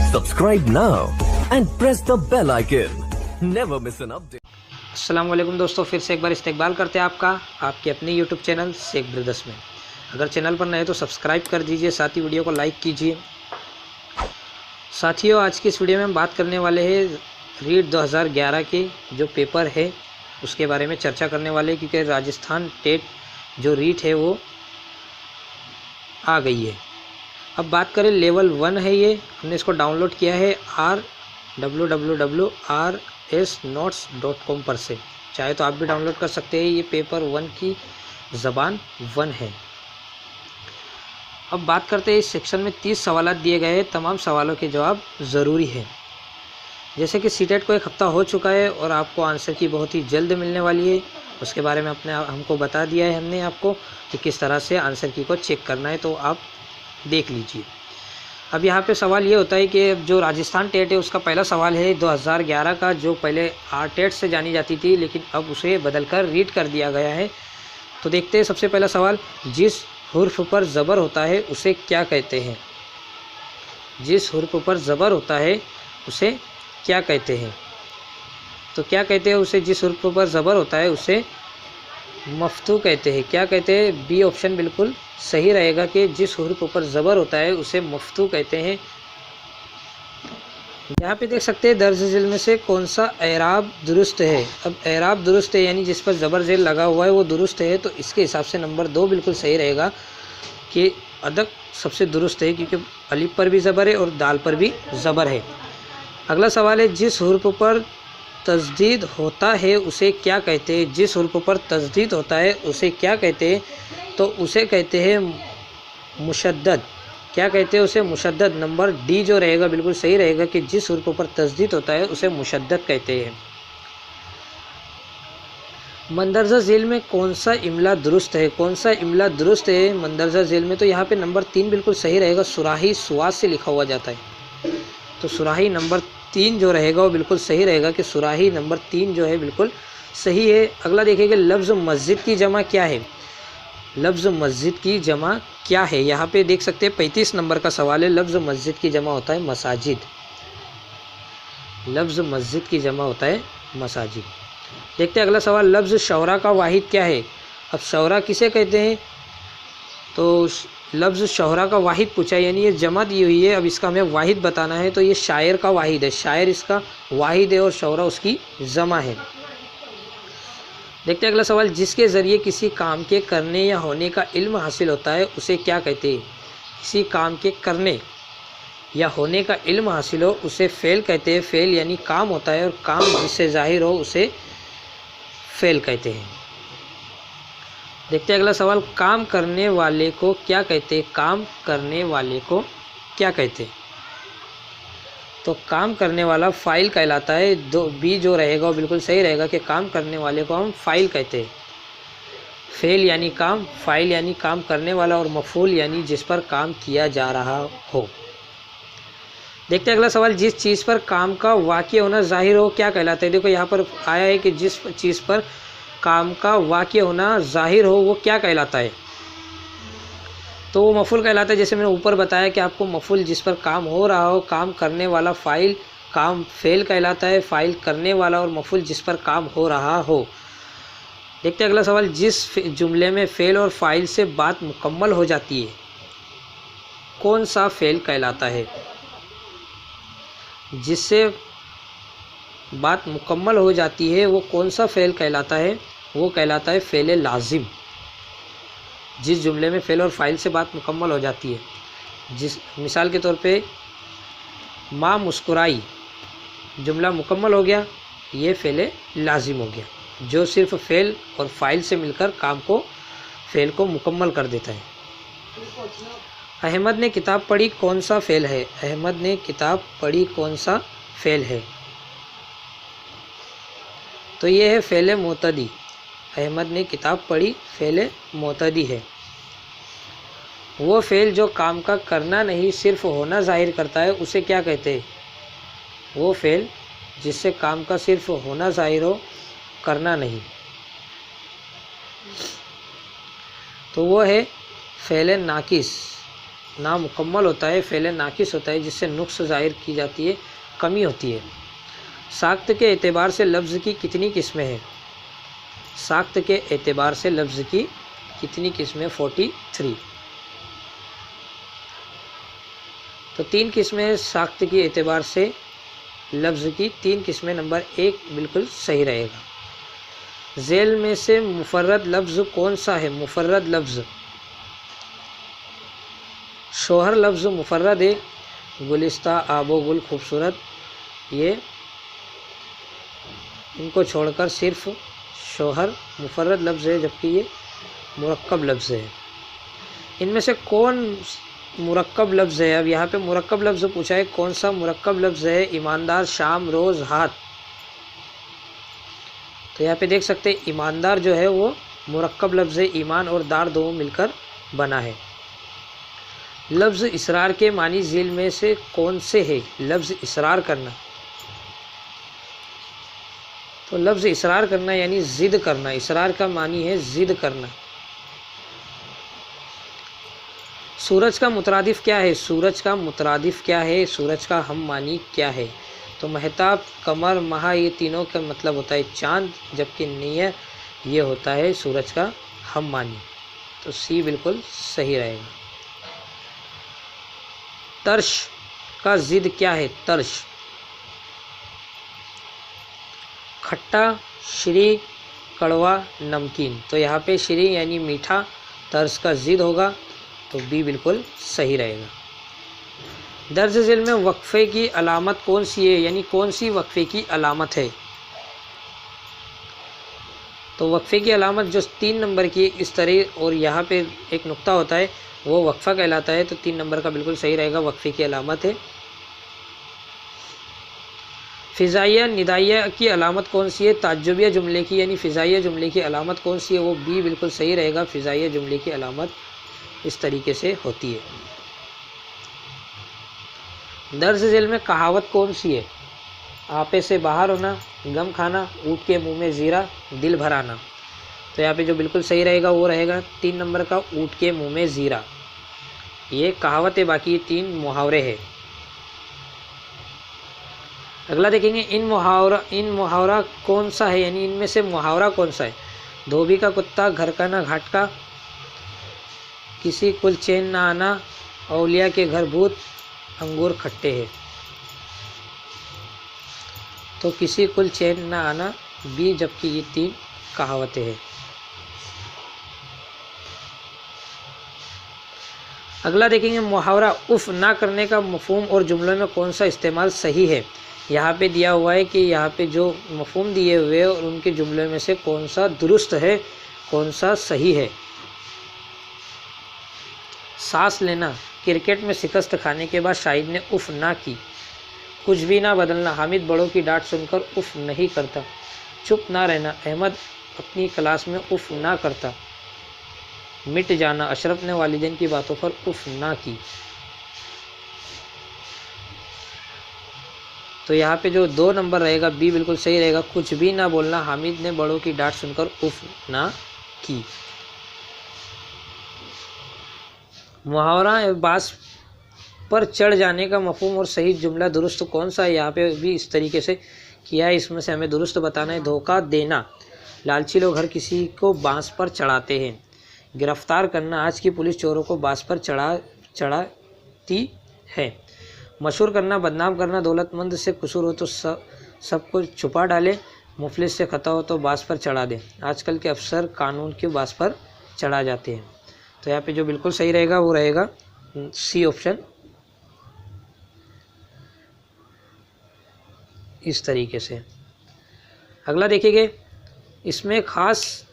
Subscribe now and press the bell icon. Never miss an update. अस्सलाम वालेकुम दोस्तों, फिर से एक बार इस्तकबाल करते हैं आपका आपके अपने यूट्यूब चैनल शेख ब्रदर्स में। अगर चैनल पर नए तो सब्सक्राइब कर दीजिए, साथ ही वीडियो को लाइक कीजिए। साथियों, आज की इस वीडियो में हम बात करने वाले हैं रीट 2011 के जो पेपर है उसके बारे में चर्चा करने वाले हैं, क्योंकि राजस्थान टेट जो रीट है वो आ गई है। अब बात करें लेवल 1 है, ये हमने इसको डाउनलोड किया है www.rsnotes.com पर से। चाहे तो आप भी डाउनलोड कर सकते हैं। ये पेपर 1 की ज़बान 1 है। अब बात करते हैं, इस सेक्शन में 30 सवाल दिए गए हैं। तमाम सवालों के जवाब ज़रूरी है। जैसे कि सीटेट को एक हफ़्ता हो चुका है और आपको आंसर की बहुत ही जल्द मिलने वाली है, उसके बारे में हमको बता दिया है हमने आपको कि किस तरह से आंसर की को चेक करना है, तो आप देख लीजिए। अब यहाँ पे सवाल ये होता है कि जो राजस्थान टेट है उसका पहला सवाल है 2011 का, जो पहले आर टेट से जानी जाती थी लेकिन अब उसे बदलकर रीट कर दिया गया है। तो देखते हैं सबसे पहला सवाल, जिस हुर्फ पर ज़बर होता है उसे क्या कहते हैं? जिस हुर्फ पर ज़बर होता है उसे क्या कहते हैं? तो क्या कहते हैं उसे? जिस हुर्फ पर ज़बर होता है उसे मफ्तू कहते हैं। क्या कहते हैं? बी ऑप्शन बिल्कुल सही रहेगा कि जिस हुर्फ पर ज़बर होता है उसे मफ्तू कहते हैं। यहाँ पे देख सकते हैं दर्ज झेल में से कौन सा एराब दुरुस्त है। अब एराब दुरुस्त है यानी जिस पर ज़बर झेल लगा हुआ है वो दुरुस्त है, तो इसके हिसाब से नंबर 2 बिल्कुल सही रहेगा कि अदक सबसे दुरुस्त है, क्योंकि अलिफ पर भी ज़बर है और दाल पर भी ज़बर है। अगला सवाल है, जिस हुर्फ पर तस्दीद होता है उसे क्या कहते हैं? जिस हुर्फ पर तस्दीद होता है उसे क्या कहते हैं? तो उसे कहते हैं मुशद्दद। क्या कहते हैं उसे? मुशद्दद। नंबर डी जो रहेगा बिल्कुल सही रहेगा कि जिस हुर्फ पर तस्दीद होता है उसे मुशद्दद कहते हैं। मंदरजा झेल में कौन सा इमला दुरुस्त है? कौन सा इमला दुरुस्त है मंदरजा झेल में? तो यहाँ पे नंबर 3 बिल्कुल सही रहेगा। सुराही सुवाद से लिखा हुआ जाता है, तो सुराही नंबर 3 जो रहेगा वो बिल्कुल सही रहेगा कि सुराही नंबर 3 जो है बिल्कुल सही है। अगला देखिएगा, लफ्ज़ मस्जिद की जमा क्या है? लफ्ज़ मस्जिद की जमा क्या है? यहाँ पे देख सकते हैं 35 नंबर का सवाल है। लफ्ज़ मस्जिद की जमा होता है मसाजिद। लफ्ज़ मस्जिद की जमा होता है मसाजिद। देखते हैं अगला सवाल, लफ्ज़ शौरा का वाहिद क्या है? अब शौरा किसे कहते हैं? तो लफ्ज़ शौरा का वाहिद पूछा, यानी ये जमा दी हुई है, अब इसका हमें वाहिद बताना है, तो ये शायर का वाहिद है। शायर इसका वाहिद है और शौरा उसकी जमा है। देखते हैं अगला सवाल, जिसके ज़रिए किसी काम के करने या होने का इल्म हासिल होता है उसे क्या कहते हैं? किसी काम के करने या होने का इल्म हासिल हो उसे फ़ेल कहते हैं। फ़ेल यानी काम होता है और काम जिससे ज़ाहिर हो उसे फ़ेल कहते हैं। देखते हैं अगला सवाल, काम करने वाले को क्या कहते हैं? काम करने वाले को क्या कहते हैं? तो काम करने वाला फ़ाइल कहलाता है। बी जो रहेगा वो बिल्कुल सही रहेगा कि काम करने वाले को हम फ़ाइल कहते हैं। फ़ेल यानी काम, फ़ाइल यानी काम करने वाला, और मफ़ूल यानी जिस पर काम किया जा रहा हो। देखते हैं अगला सवाल, जिस चीज़ पर काम का वाक़या होना ज़ाहिर हो क्या कहलाता है? देखो यहाँ पर आया है कि जिस चीज़ पर काम का वाक़या होना ज़ाहिर हो वो क्या कहलाता है? तो वो मफ़ूल कहलाता है। जैसे मैंने ऊपर बताया कि आपको मफ़ूल जिस पर काम हो रहा हो, काम करने वाला फ़ाइल, काम फ़ेल कहलाता है। फ़ाइल करने वाला और मफ़ूल जिस पर काम हो रहा हो। देखते हैं अगला सवाल, जिस जुमले में फ़ेल और फ़ाइल से बात मुकम्मल हो जाती है कौन सा फ़ेल कहलाता है? जिससे बात मुकम्मल हो जाती है वो कौन सा फ़ेल कहलाता है? वो कहलाता है फ़ेल लाजिम। जिस जुमले में फ़ेल और फ़ाइल से बात मुकम्मल हो जाती है, जिस मिसाल के तौर पे माँ मुस्कुराई, जुमला मुकम्मल हो गया, ये फ़ेल लाजिम हो गया, जो सिर्फ फ़ेल और फ़ाइल से मिलकर काम को फ़ेल को मुकम्मल कर देता है। अहमद ने किताब पढ़ी कौन सा फ़ेल है? अहमद ने किताब पढ़ी कौन सा फ़ेल है? तो ये है फ़ेल मोतदी। अहमद ने किताब पढ़ी फ़ेल मोतदी है। वो फ़ेल जो काम का करना नहीं सिर्फ होना ज़ाहिर करता है उसे क्या कहते हैं? वो फ़ेल जिससे काम का सिर्फ होना ज़ाहिर हो, करना नहीं, तो वो है फ़ेल नाकिस। ना मुकम्मल होता है, फ़ेल नाकिस होता है जिससे नुक्स ज़ाहिर की जाती है, कमी होती है। साख्त के एतबार से लफ्ज़ की कितनी किस्में हैं? साख्त के एतबार से लफ्ज़ की कितनी किस्में? 43। तो 3 किस्में साख्त की एतबार से लफ्ज़ की, 3 किस्में। नंबर 1 बिल्कुल सही रहेगा। झेल में से मुफर्रद लफ्ज़ कौन सा है? मुफर्रद लफ्ज़, शोहर लफ्ज़ मुफर्रद है। गुलिस्ता, आबो गुल, खूबसूरत, ये इनको छोड़कर सिर्फ शोहर मुफर्रद लफ्ज़ है, जबकि ये मुरक्कब लफ्ज़ है। इनमें से कौन मुरक्कब लफ्ज़ है? अब यहाँ पे मुरक्कब लफ्ज़ पूछा है, कौन सा मुरक्कब लफ्ज़ है? ईमानदार, शाम, रोज़, हाथ। तो यहाँ पे देख सकते हैं ईमानदार जो है वो मुरक्कब लफ्ज़ है, ईमान और दार दो मिलकर बना है। लफ्ज़ इसरार के मानी झेल में से कौन से है? लफ्ज़ इसरार करना। तो लफ्ज़ इसरार करना यानी ज़िद करना, इसरार का मानी है ज़िद करना। सूरज का मुतरादिफ क्या है? सूरज का मुतरादिफ क्या है? सूरज का हम मानी क्या है? तो महताब, कमर, माह, ये तीनों का मतलब होता है चाँद, जबकि नियर ये होता है सूरज का हम मानी। तो सी बिल्कुल सही रहेगा। तर्श का ज़िद क्या है? तर्श, खट्टा, श्री, कड़वा, नमकीन। तो यहाँ पे श्री यानी मीठा, तर्श का ज़िद होगा, तो बी बिल्कुल सही रहेगा। दर्ज झेल में वक्फ़े की अलामत कौन सी है? यानी कौन सी वक्फ़े की अलामत है? तो वक्फ़े की अलामत जो 3 नंबर की इस तरह और यहाँ पे एक नुक्ता होता है वो वक्फ़ा कहलाता है। तो 3 नंबर का बिल्कुल सही रहेगा, वक्फ़े की अलामत है। फ़िज़ाइया निदाइया की अलामत कौन सी है? ताज्जुबिया जुमले की यानी फ़िज़ाइया जुमले की अलामत कौन सी है? वो बी बिल्कुल सही रहेगा। फ़िज़ाइया जुमले की अलामत इस तरीके से होती है। दर्ज झेल में कहावत कौन सी है? आपे से बाहर होना, गम खाना, ऊँट के मुंह में ज़ीरा, दिल भर आना। तो यहाँ पे जो बिल्कुल सही रहेगा वो रहेगा 3 नंबर का, ऊँट के मुंह में ज़ीरा। ये कहावत है, बाकी ये 3 मुहावरे हैं। अगला देखेंगे, इन मुहावरा कौन सा है? यानी इनमें से मुहावरा कौन सा है? धोबी का कुत्ता, घर का ना घाट का, किसी कुल चैन ना आना, औलिया के घर भूत, अंगूर खट्टे हैं। तो किसी कुल चैन ना आना बी, जबकि ये 3 कहावतें हैं। अगला देखेंगे, मुहावरा उफ़ ना करने का मफ़हूम और जुमलों में कौन सा इस्तेमाल सही है? यहाँ पे दिया हुआ है कि यहाँ पे जो मफ़हूम दिए हुए और उनके जुमलों में से कौन सा दुरुस्त है, कौन सा सही है। सांस लेना, क्रिकेट में शिकस्त खाने के बाद शाहिद ने उफ़ ना की। कुछ भी ना बदलना, हामिद बड़ों की डांट सुनकर उफ़ नहीं करता। चुप ना रहना, अहमद अपनी क्लास में उफ़ ना करता। मिट जाना, अशरफ ने वालिदैन की बातों पर उफ़ ना की। तो यहाँ पे जो 2 नंबर रहेगा बी बिल्कुल सही रहेगा। कुछ भी ना बोलना, हामिद ने बड़ों की डांट सुनकर उफ़ ना की। मुहावरा बास पर चढ़ जाने का मफ़हूम और सही जुमला दुरुस्त कौन सा है? यहाँ पे भी इस तरीके से किया है, इसमें से हमें दुरुस्त बताना है। धोखा देना, लालची लोग हर किसी को बांस पर चढ़ाते हैं। गिरफ्तार करना, आज की पुलिस चोरों को बांस पर चढ़ाती है। मशहूर करना, बदनाम करना, दौलतमंद से कसूर हो तो सबको छुपा डाले, मुफलिस से खता हो तो बांस पर चढ़ा दे। आजकल के अफसर कानून के बांस पर चढ़ा जाते हैं। तो यहाँ पे जो बिल्कुल सही रहेगा वो रहेगा सी ऑप्शन, इस तरीके से। अगला देखिए, इसमें ख़ास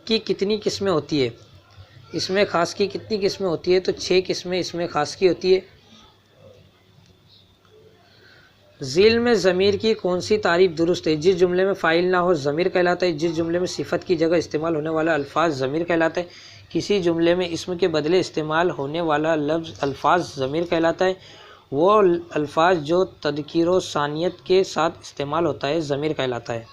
की कितनी किस्में होती है? इसमें ख़ास की कितनी किस्में होती है? तो 6 किस्में इसमें ख़ास की होती है। ज़ील में ज़मीर की कौन सी तारीफ़ दुरुस्त है? जिस जुमले में फ़ाइल ना हो ज़मीर कहलाता है। जिस जुमले में सिफ़त की जगह इस्तेमाल होने वाला अल्फाज ज़मीर कहलाता है। किसी जुमले में इसम के बदले इस्तेमाल होने वाला लफ्ज़ अल्फाज ज़मीर कहलाता है। वो अल्फाज जो तदकीर व सानियत के साथ इस्तेमाल होता है ज़मीर कहलाता है।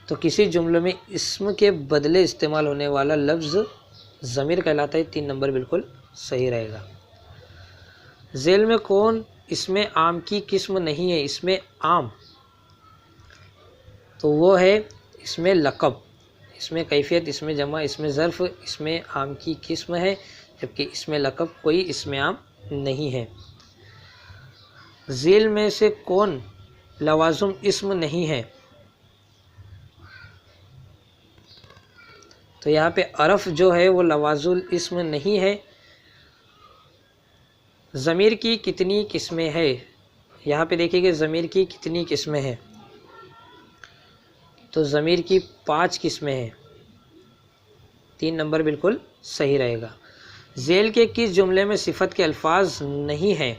तो किसी जुमले में इसम के बदले इस्तेमाल होने वाला लफ्ज़ ज़मीर कहलाता है। 3 नंबर बिल्कुल सही रहेगा। झेल में कौन इसमें आम की किस्म नहीं है? इसमें आम, तो वो है इसमें लक़ब, इसमें कैफियत, इसमें जमा, इसमें ज़र्फ़, इसमें आम की किस्म है, जबकि इसमें लक़ब कोई इसमें आम नहीं है। झेल में से कौन लवाज़िम इस्म नहीं है? तो यहाँ पे अरफ़ जो है वो लवाज़ुल इस्म नहीं है। ज़मीर की कितनी किस्में हैं? यहाँ पे देखिए कि ज़मीर की कितनी किस्में हैं, तो ज़मीर की 5 किस्में हैं। 3 नंबर बिल्कुल सही रहेगा। झेल के किस जुमले में सिफत के अल्फाज नहीं हैं?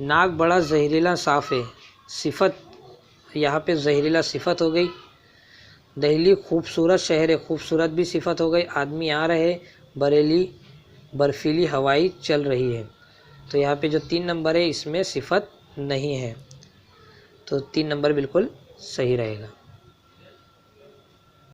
नाक बड़ा जहरीला साफ़ है, सिफत यहाँ पे जहरीला सिफत हो गई। दिल्ली खूबसूरत शहर है, खूबसूरत भी सिफत हो गई। आदमी आ रहे, बरेली बर्फीली हवाई चल रही है, तो यहाँ पे जो 3 नंबर है इसमें सिफत नहीं है, तो 3 नंबर बिल्कुल सही रहेगा।